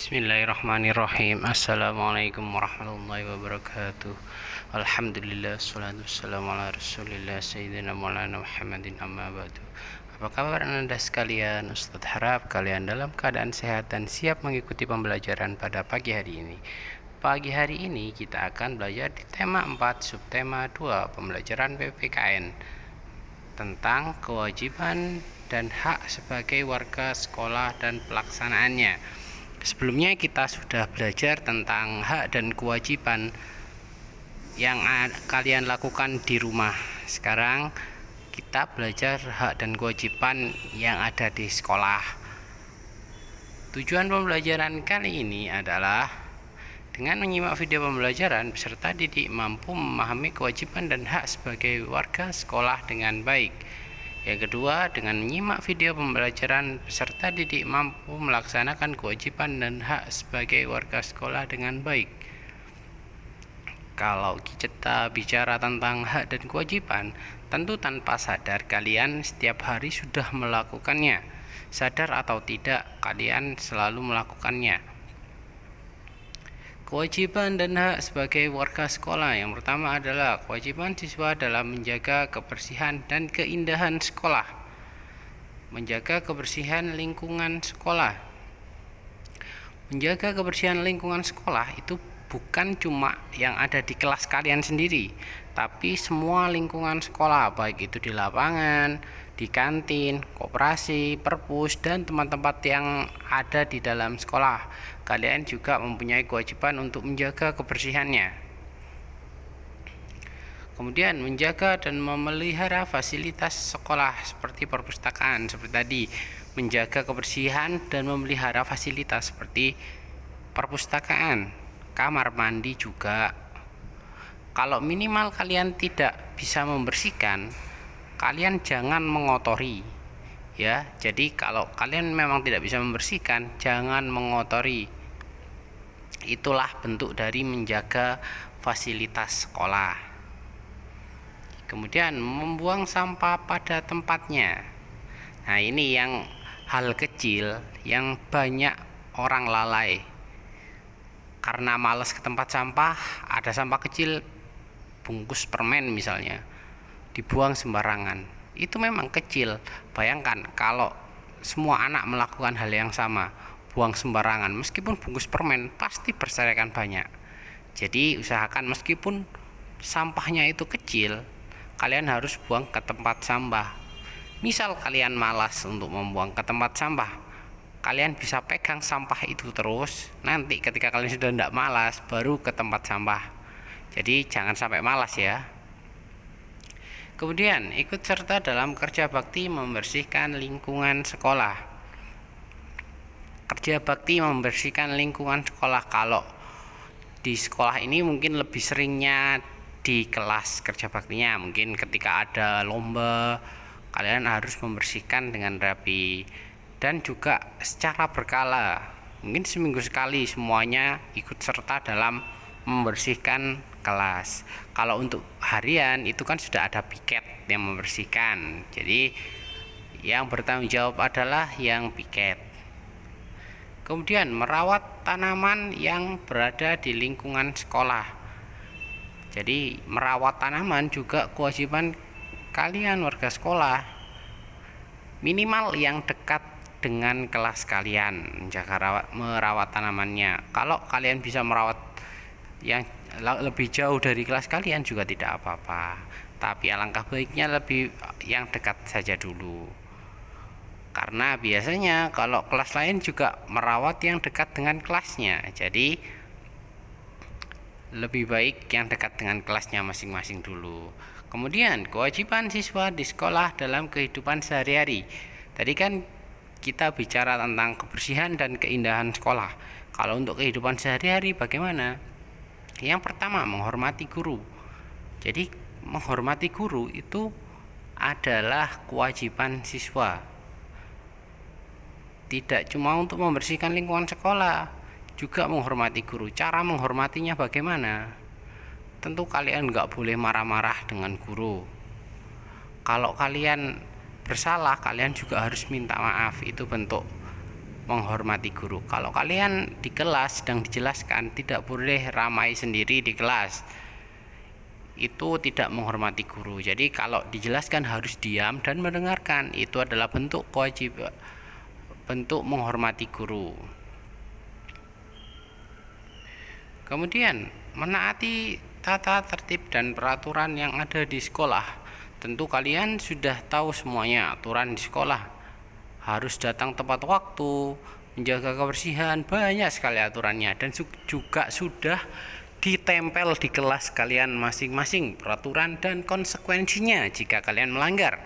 Bismillahirrahmanirrahim. Assalamualaikum warahmatullahi wabarakatuh. Alhamdulillah, salatu wassalamu ala rasulillah Sayyidina Maulana Muhammadin, amma ba'du. Apa kabar Anda sekalian? Ustadz harap kalian dalam keadaan sehat dan siap mengikuti pembelajaran pada pagi hari ini. Pagi hari ini kita akan belajar di tema 4 subtema 2 pembelajaran PPKN tentang kewajiban dan hak sebagai warga sekolah dan pelaksanaannya. Sebelumnya kita sudah belajar tentang hak dan kewajiban yang kalian lakukan di rumah. Sekarang kita belajar hak dan kewajiban yang ada di sekolah. Tujuan pembelajaran kali ini adalah dengan menyimak video pembelajaran, peserta didik mampu memahami kewajiban dan hak sebagai warga sekolah dengan baik. Yang kedua, dengan menyimak video pembelajaran, peserta didik mampu melaksanakan kewajiban dan hak sebagai warga sekolah dengan baik. Kalau kita bicara tentang hak dan kewajiban, tentu tanpa sadar kalian setiap hari sudah melakukannya. Sadar atau tidak, kalian selalu melakukannya. Kewajiban dan hak sebagai warga sekolah. Yang pertama adalah kewajiban siswa dalam menjaga kebersihan dan keindahan sekolah. Menjaga kebersihan lingkungan sekolah. Menjaga kebersihan lingkungan sekolah itu bukan cuma yang ada di kelas kalian sendiri, tapi semua lingkungan sekolah, baik itu di lapangan, di kantin, koperasi, perpus, dan tempat-tempat yang ada di dalam sekolah. Kalian juga mempunyai kewajiban untuk menjaga kebersihannya. Kemudian menjaga dan memelihara fasilitas sekolah seperti perpustakaan, seperti tadi, menjaga kebersihan dan memelihara fasilitas seperti perpustakaan, kamar mandi juga. Kalau minimal kalian tidak bisa membersihkan, kalian jangan mengotori, ya. Jadi kalau kalian memang tidak bisa membersihkan, jangan mengotori. Itulah bentuk dari menjaga fasilitas sekolah. Kemudian membuang sampah pada tempatnya. Nah, ini yang hal kecil yang banyak orang lalai. Karena malas ke tempat sampah, ada sampah kecil, bungkus permen misalnya, dibuang sembarangan. Itu memang kecil. Bayangkan kalau semua anak melakukan hal yang sama, buang sembarangan, meskipun bungkus permen pasti berserakan banyak. Jadi usahakan meskipun sampahnya itu kecil, kalian harus buang ke tempat sampah. Misal kalian malas untuk membuang ke tempat sampah, kalian bisa pegang sampah itu terus. Nanti ketika kalian sudah tidak malas, baru ke tempat sampah. Jadi jangan sampai malas ya. Kemudian ikut serta dalam kerja bakti membersihkan lingkungan sekolah. Kerja bakti membersihkan lingkungan sekolah. Kalau di sekolah ini mungkin lebih seringnya di kelas kerja baktinya. Mungkin ketika ada lomba, kalian harus membersihkan dengan rapi. Dan juga secara berkala, mungkin seminggu sekali semuanya ikut serta dalam membersihkan kelas. Kalau untuk harian itu kan sudah ada piket yang membersihkan. Jadi yang bertanggung jawab adalah yang piket. Kemudian merawat tanaman yang berada di lingkungan sekolah. Jadi merawat tanaman juga kewajiban kalian warga sekolah. Minimal yang dekat dengan kelas kalian, menjaga merawat tanamannya. Kalau kalian bisa merawat yang lebih jauh dari kelas kalian juga tidak apa-apa. Tapi alangkah baiknya lebih yang dekat saja dulu. Karena biasanya kalau kelas lain juga merawat yang dekat dengan kelasnya. Jadi lebih baik yang dekat dengan kelasnya masing-masing dulu. Kemudian kewajiban siswa di sekolah dalam kehidupan sehari-hari. Tadi kan kita bicara tentang kebersihan dan keindahan sekolah. Kalau untuk kehidupan sehari-hari bagaimana? Yang pertama, menghormati guru. Jadi menghormati guru itu adalah kewajiban siswa. Tidak cuma untuk membersihkan lingkungan sekolah, juga menghormati guru. Cara menghormatinya bagaimana? Tentu kalian nggak boleh marah-marah dengan guru. Kalau kalian bersalah, kalian juga harus minta maaf. Itu bentuk menghormati guru. Kalau kalian di kelas sedang dijelaskan, tidak boleh ramai sendiri di kelas. Itu tidak menghormati guru. Jadi kalau dijelaskan harus diam dan mendengarkan. Itu adalah bentuk kewajiban, bentuk menghormati guru. Kemudian menaati tata tertib dan peraturan yang ada di sekolah. Tentu kalian sudah tahu semuanya aturan di sekolah. Harus datang tepat waktu, menjaga kebersihan, banyak sekali aturannya, dan juga sudah ditempel di kelas kalian masing-masing peraturan dan konsekuensinya jika kalian melanggar.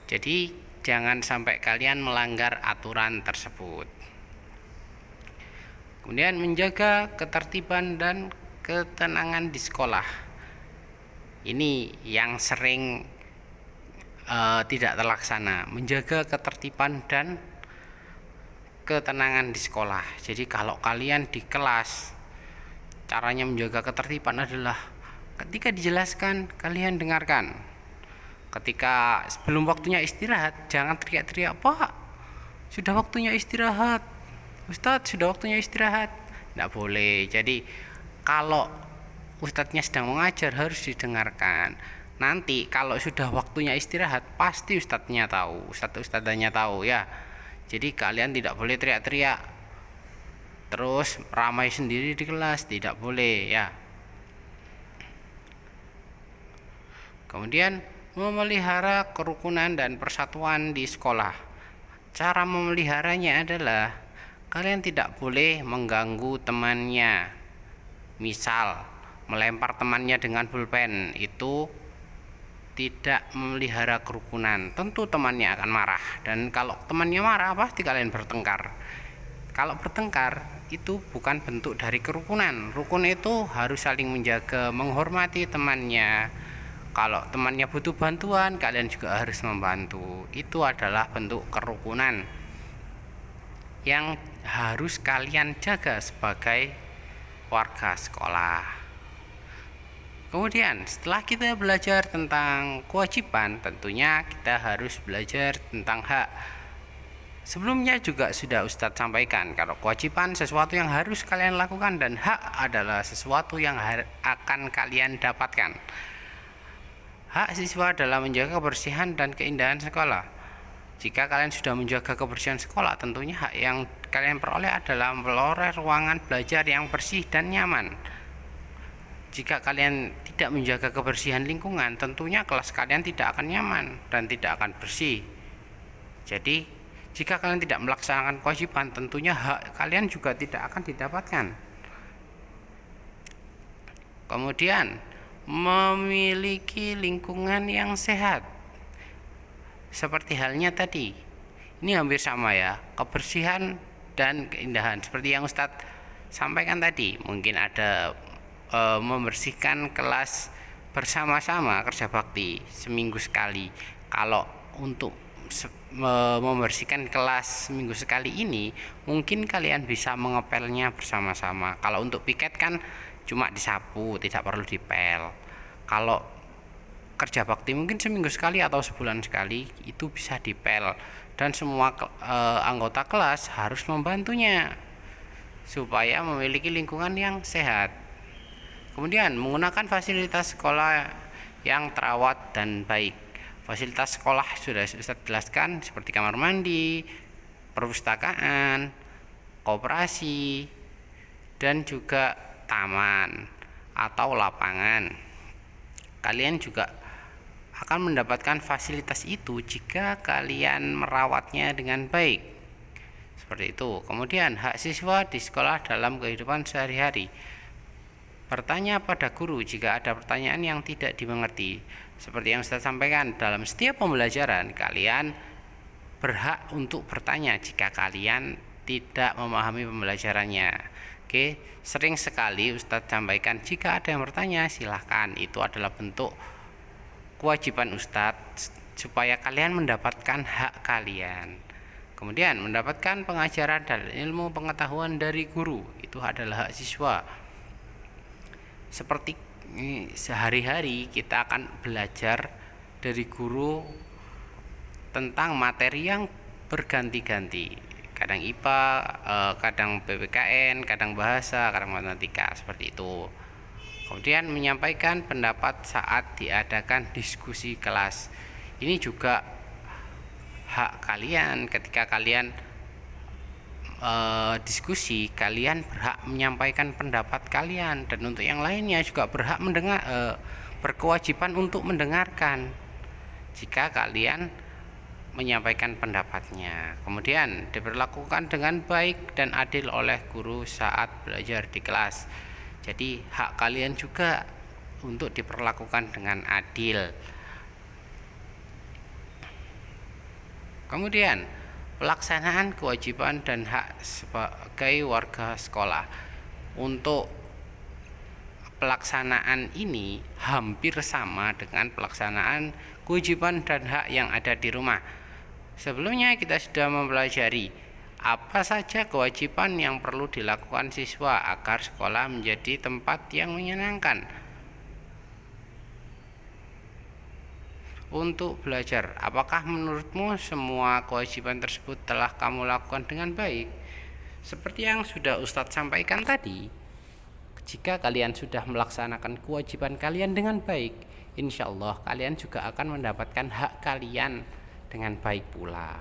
Jadi jangan sampai kalian melanggar aturan tersebut. Kemudian menjaga ketertiban dan ketenangan di sekolah. Ini yang sering tidak terlaksana, menjaga ketertiban dan ketenangan di sekolah. Jadi kalau kalian di kelas, caranya menjaga ketertiban adalah ketika dijelaskan kalian dengarkan. Ketika sebelum waktunya istirahat, jangan teriak-teriak, "Pak, sudah waktunya istirahat. Ustadz, sudah waktunya istirahat." Tidak boleh. Jadi kalau ustadznya sedang mengajar harus didengarkan. Nanti kalau sudah waktunya istirahat, pasti ustadznya tahu, ustadzanya tahu ya. Jadi kalian tidak boleh teriak-teriak terus ramai sendiri di kelas, tidak boleh ya. Kemudian memelihara kerukunan dan persatuan di sekolah. Cara memeliharanya adalah kalian tidak boleh mengganggu temannya. Misal melempar temannya dengan pulpen, itu tidak memelihara kerukunan. Tentu temannya akan marah, dan kalau temannya marah pasti kalian bertengkar. Kalau bertengkar itu bukan bentuk dari kerukunan. Rukun itu harus saling menjaga, menghormati temannya. Kalau temannya butuh bantuan, kalian juga harus membantu. Itu adalah bentuk kerukunan yang harus kalian jaga sebagai warga sekolah. Kemudian setelah kita belajar tentang kewajiban, tentunya kita harus belajar tentang hak. Sebelumnya juga sudah Ustadz sampaikan, kalau kewajiban sesuatu yang harus kalian lakukan, dan hak adalah sesuatu yang akan kalian dapatkan. Hak siswa adalah menjaga kebersihan dan keindahan sekolah. Jika kalian sudah menjaga kebersihan sekolah, tentunya hak yang kalian peroleh adalah memperoleh ruangan belajar yang bersih dan nyaman. Jika kalian tidak menjaga kebersihan lingkungan, tentunya kelas kalian tidak akan nyaman dan tidak akan bersih. Jadi, jika kalian tidak melaksanakan kewajiban, tentunya hak kalian juga tidak akan didapatkan. Kemudian, memiliki lingkungan yang sehat. Seperti halnya tadi, ini hampir sama ya, kebersihan dan keindahan. Seperti yang Ustadz sampaikan tadi, mungkin ada membersihkan kelas bersama-sama, kerja bakti seminggu sekali. Kalau untuk membersihkan kelas seminggu sekali ini, mungkin kalian bisa mengepelnya bersama-sama. Kalau untuk piket kan cuma disapu, tidak perlu dipel. Kalau kerja bakti mungkin seminggu sekali atau sebulan sekali, itu bisa dipel, dan semua anggota kelas harus membantunya supaya memiliki lingkungan yang sehat. Kemudian menggunakan fasilitas sekolah yang terawat dan baik. Fasilitas sekolah sudah saya jelaskan, seperti kamar mandi, perpustakaan, koperasi, dan juga taman atau lapangan. Kalian juga akan mendapatkan fasilitas itu jika kalian merawatnya dengan baik. Seperti itu. Kemudian hak siswa di sekolah dalam kehidupan sehari-hari. Bertanya pada guru jika ada pertanyaan yang tidak dimengerti. Seperti yang saya sampaikan, dalam setiap pembelajaran kalian berhak untuk bertanya jika kalian tidak memahami pembelajarannya. Oke, sering sekali Ustadz sampaikan, jika ada yang bertanya silahkan. Itu adalah bentuk kewajiban Ustadz supaya kalian mendapatkan hak kalian. Kemudian mendapatkan pengajaran dan ilmu pengetahuan dari guru, itu adalah hak siswa. Seperti sehari-hari kita akan belajar dari guru tentang materi yang berganti-ganti. kadang IPA, kadang PPKN, kadang bahasa, kadang matematika, seperti itu. Kemudian menyampaikan pendapat saat diadakan diskusi kelas. Ini juga hak kalian. Ketika kalian diskusi, kalian berhak menyampaikan pendapat kalian, dan untuk yang lainnya juga berhak berkewajiban untuk mendengarkan jika kalian menyampaikan pendapatnya. Kemudian diperlakukan dengan baik dan adil oleh guru saat belajar di kelas. Jadi hak kalian juga untuk diperlakukan dengan adil. Kemudian pelaksanaan kewajiban dan hak sebagai warga sekolah. Untuk pelaksanaan ini hampir sama dengan pelaksanaan kewajiban dan hak yang ada di rumah. Sebelumnya kita sudah mempelajari apa saja kewajiban yang perlu dilakukan siswa agar sekolah menjadi tempat yang menyenangkan untuk belajar. Apakah menurutmu semua kewajiban tersebut telah kamu lakukan dengan baik? Seperti yang sudah Ustadz sampaikan tadi, jika kalian sudah melaksanakan kewajiban kalian dengan baik, insya Allah kalian juga akan mendapatkan hak kalian dengan baik pula.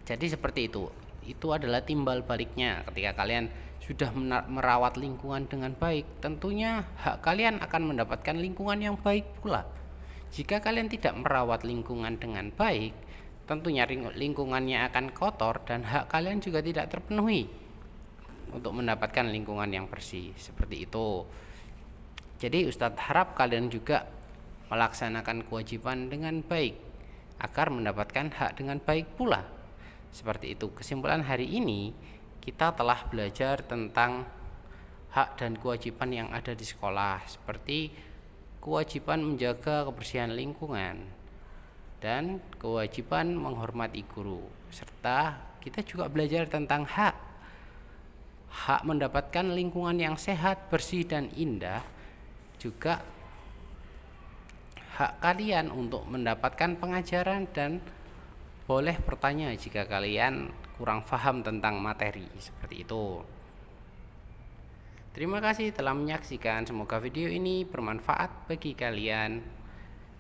Jadi seperti itu. Itu adalah timbal baliknya. Ketika kalian sudah merawat lingkungan dengan baik, tentunya hak kalian akan mendapatkan lingkungan yang baik pula. Jika kalian tidak merawat lingkungan dengan baik, tentunya lingkungannya akan kotor dan hak kalian juga tidak terpenuhi untuk mendapatkan lingkungan yang bersih. Seperti itu. Jadi Ustadz harap kalian juga melaksanakan kewajiban dengan baik agar mendapatkan hak dengan baik pula. Seperti itu. Kesimpulan hari ini, kita telah belajar tentang hak dan kewajiban yang ada di sekolah, seperti kewajiban menjaga kebersihan lingkungan dan kewajiban menghormati guru, serta kita juga belajar tentang hak mendapatkan lingkungan yang sehat, bersih dan indah, juga hak kalian untuk mendapatkan pengajaran dan boleh bertanya jika kalian kurang paham tentang materi. Seperti itu. Terima kasih telah menyaksikan. Semoga video ini bermanfaat bagi kalian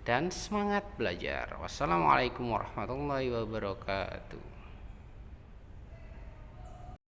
dan semangat belajar. Wassalamualaikum warahmatullahi wabarakatuh.